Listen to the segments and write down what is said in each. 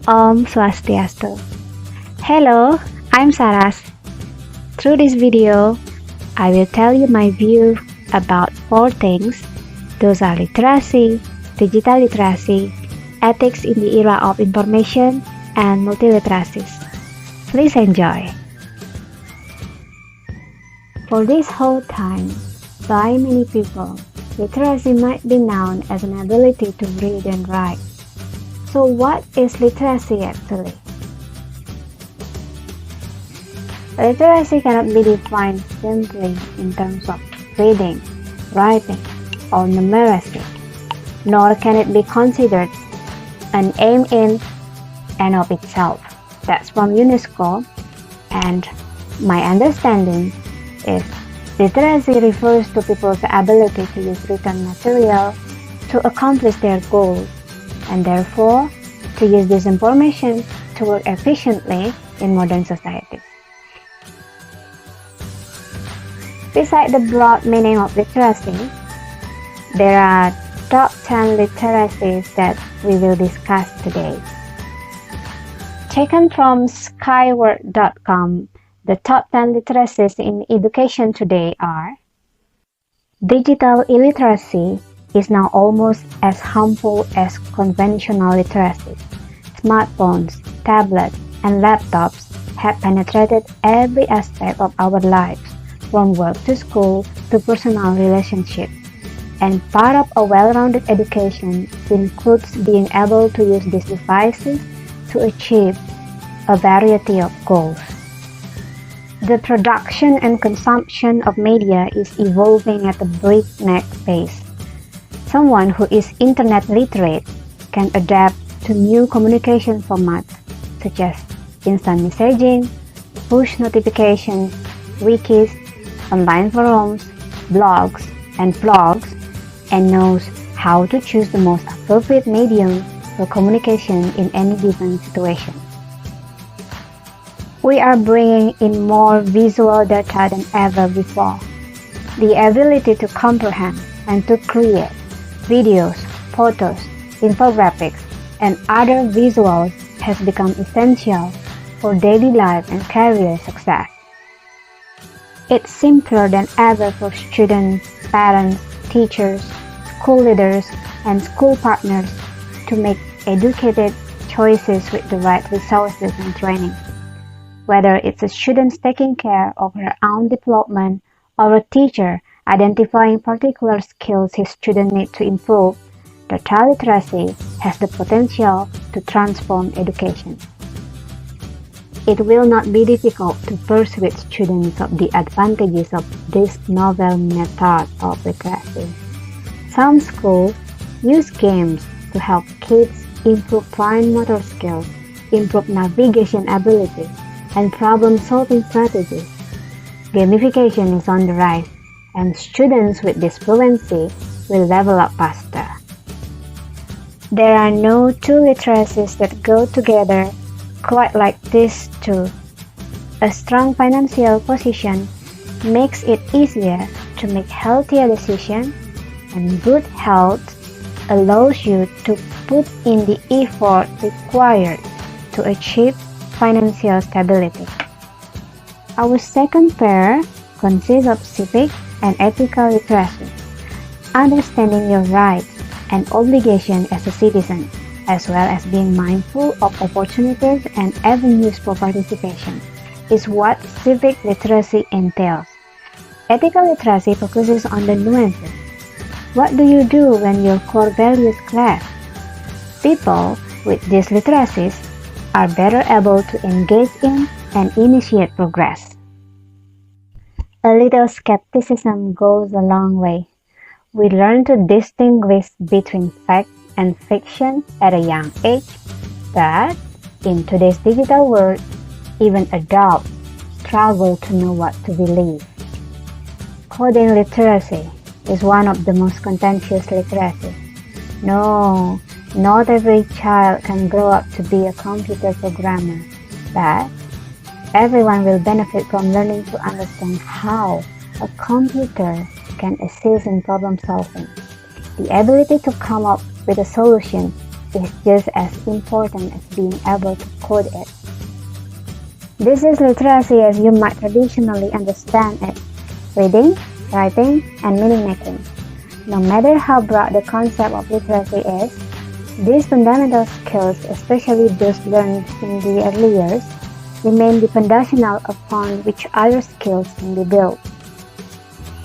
Om Swastiastu. Hello, I'm Saras. Through this video, I will tell you my view about four things. Those are literacy, digital literacy, ethics in the era of information, and multiliteracies. Please enjoy. For this whole time, by many people, literacy might be known as an ability to read and write. So what is literacy actually? Literacy cannot be defined simply in terms of reading, writing, or numeracy, nor can it be considered an aim in and of itself. That's from UNESCO, and my understanding is literacy refers to people's ability to use written material to accomplish their goals, and therefore to use this information to work efficiently in modern society. Besides the broad meaning of literacy, there are top 10 literacies that we will discuss today. Taken from skyward.com, the top 10 literacies in education today are: digital illiteracy is now almost as harmful as conventional literacy. Smartphones, tablets, and laptops have penetrated every aspect of our lives, from work to school to personal relationships. And part of a well-rounded education includes being able to use these devices to achieve a variety of goals. The production and consumption of media is evolving at a breakneck pace. Someone who is internet literate can adapt to new communication formats such as instant messaging, push notifications, wikis, online forums, blogs, and vlogs, and knows how to choose the most appropriate medium for communication in any given situation. We are bringing in more visual data than ever before. The ability to comprehend and to create videos, photos, infographics, and other visuals has become essential for daily life and career success. It's simpler than ever for students, parents, teachers, school leaders, and school partners to make educated choices with the right resources and training. Whether it's a student taking care of her own development or a teacher identifying particular skills his student need to improve, data literacy has the potential to transform education. It will not be difficult to persuade students of the advantages of this novel method of literacy. Some schools use games to help kids improve fine motor skills, improve navigation abilities, and problem-solving strategies. Gamification is on the rise, and students with this fluency will level up faster. There are no two literacies that go together quite like these two. A strong financial position makes it easier to make healthier decisions, and good health allows you to put in the effort required to achieve financial stability. Our second pair consists of civic and ethical literacy, understanding your rights and obligations as a citizen, as well as being mindful of opportunities and avenues for participation, is what civic literacy entails. Ethical literacy focuses on the nuances. What do you do when your core values clash? People with these literacies are better able to engage in and initiate progress. A little skepticism goes a long way. We learn to distinguish between fact and fiction at a young age, but in today's digital world, even adults struggle to know what to believe. Coding literacy is one of the most contentious literacies. No, not every child can grow up to be a computer programmer, but everyone will benefit from learning to understand how a computer can assist in problem solving. The ability to come up with a solution is just as important as being able to code it. This is literacy as you might traditionally understand it: reading, writing, and meaning making. No matter how broad the concept of literacy is, these fundamental skills, especially those learned in the early years, remain the foundational upon which other skills can be built.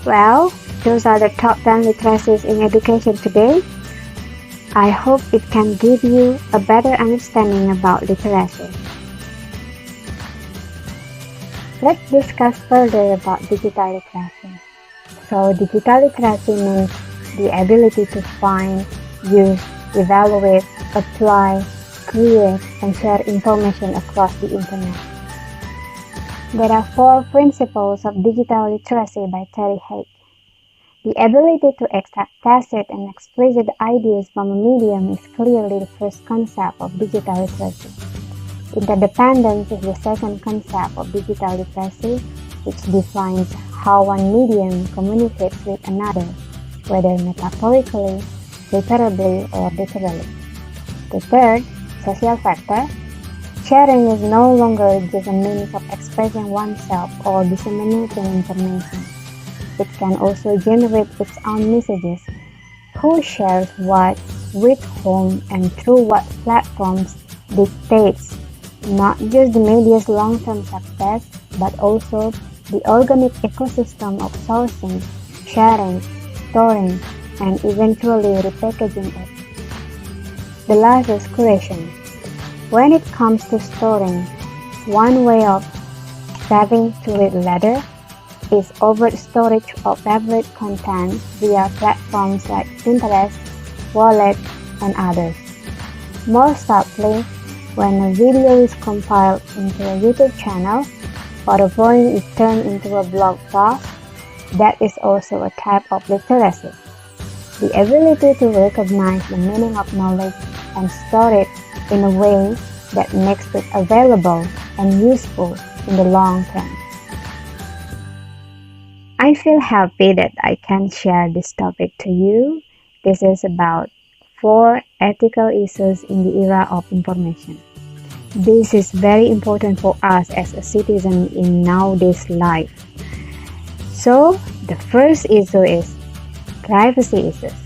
Well, those are the top 10 literacies in education today. I hope it can give you a better understanding about literacy. Let's discuss further about digital literacy. So, digital literacy means the ability to find, use, evaluate, apply, create, and share information across the internet. There are 4 principles of digital literacy by Terry Haig. The ability to extract tacit and explicit ideas from a medium is clearly the first concept of digital literacy. Interdependence is the second concept of digital literacy, which defines how one medium communicates with another, whether metaphorically, literally, or literally. The third, social factor. Sharing is no longer just a means of expressing oneself or disseminating information. It can also generate its own messages. Who shares what, with whom, and through what platforms dictates not just the media's long-term success, but also the organic ecosystem of sourcing, sharing, storing, and eventually repackaging it. The last is curation. When it comes to storing, one way of saving to read later is overt storage of favorite content via platforms like Pinterest, Wallet, and others. More subtly, when a video is compiled into a YouTube channel or a poem is turned into a blog post, that is also a type of literacy. The ability to recognize the meaning of knowledge and store it in a way that makes it available and useful in the long term. I feel happy that I can share this topic to you. This is about 4 ethical issues in the era of information. This is very important for us as a citizen in nowadays life. So, the first issue is privacy issues.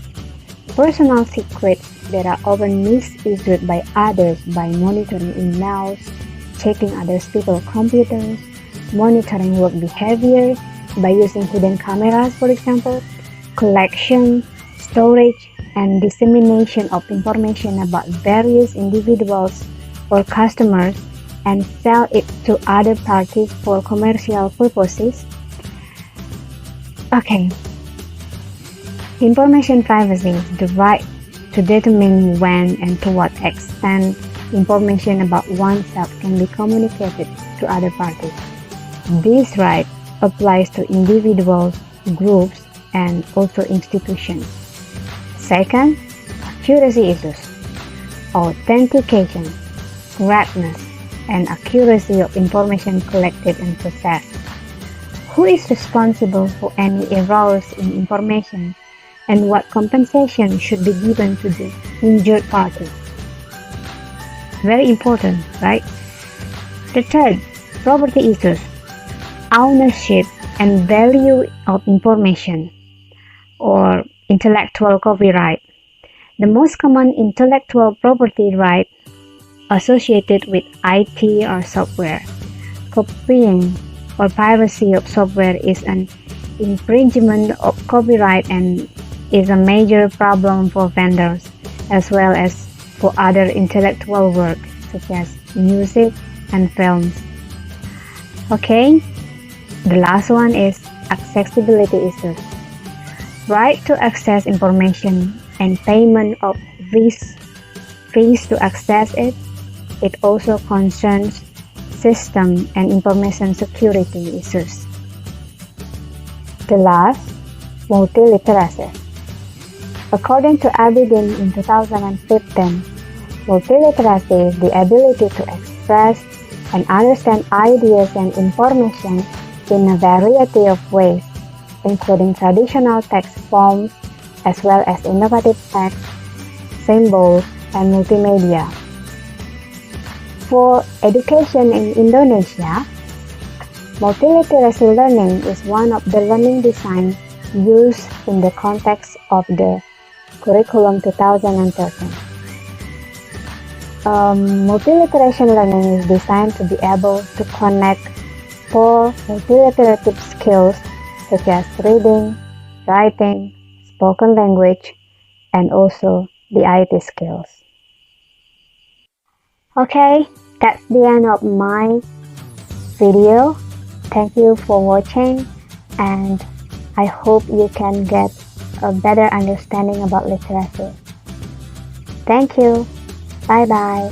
Personal secrets that are often misused by others by monitoring emails, checking other people's computers, monitoring work behavior by using hidden cameras, for example, collection, storage, and dissemination of information about various individuals or customers and sell it to other parties for commercial purposes. Okay. Information privacy is the right to determine when and to what extent information about oneself can be communicated to other parties. This right applies to individuals, groups, and also institutions. Second, accuracy issues. Authentication, correctness, and accuracy of information collected and processed. Who is responsible for any errors in information, and what compensation should be given to the injured party? Very important, right? The third, property issues. Ownership and value of information, or intellectual copyright. The most common intellectual property right associated with IT or software. Copying or piracy of software is an infringement of copyright and is a major problem for vendors as well as for other intellectual work such as music and films. Okay, the last one is accessibility issues. Right to access information and payment of fees to access it. It also concerns system and information security issues. The last, multiliteracy. According to Abidin in 2015, multiliteracy is the ability to express and understand ideas and information in a variety of ways, including traditional text forms as well as innovative text, symbols, and multimedia. For education in Indonesia, multiliteracy learning is one of the learning design used in the context of the Curriculum 2013. Multiliteration learning is designed to be able to connect 4 multiliterative skills such as reading, writing, spoken language, and also the IT skills. Okay, that's the end of my video. Thank you for watching, and I hope you can get a better understanding about literacy. Thank you. Bye bye.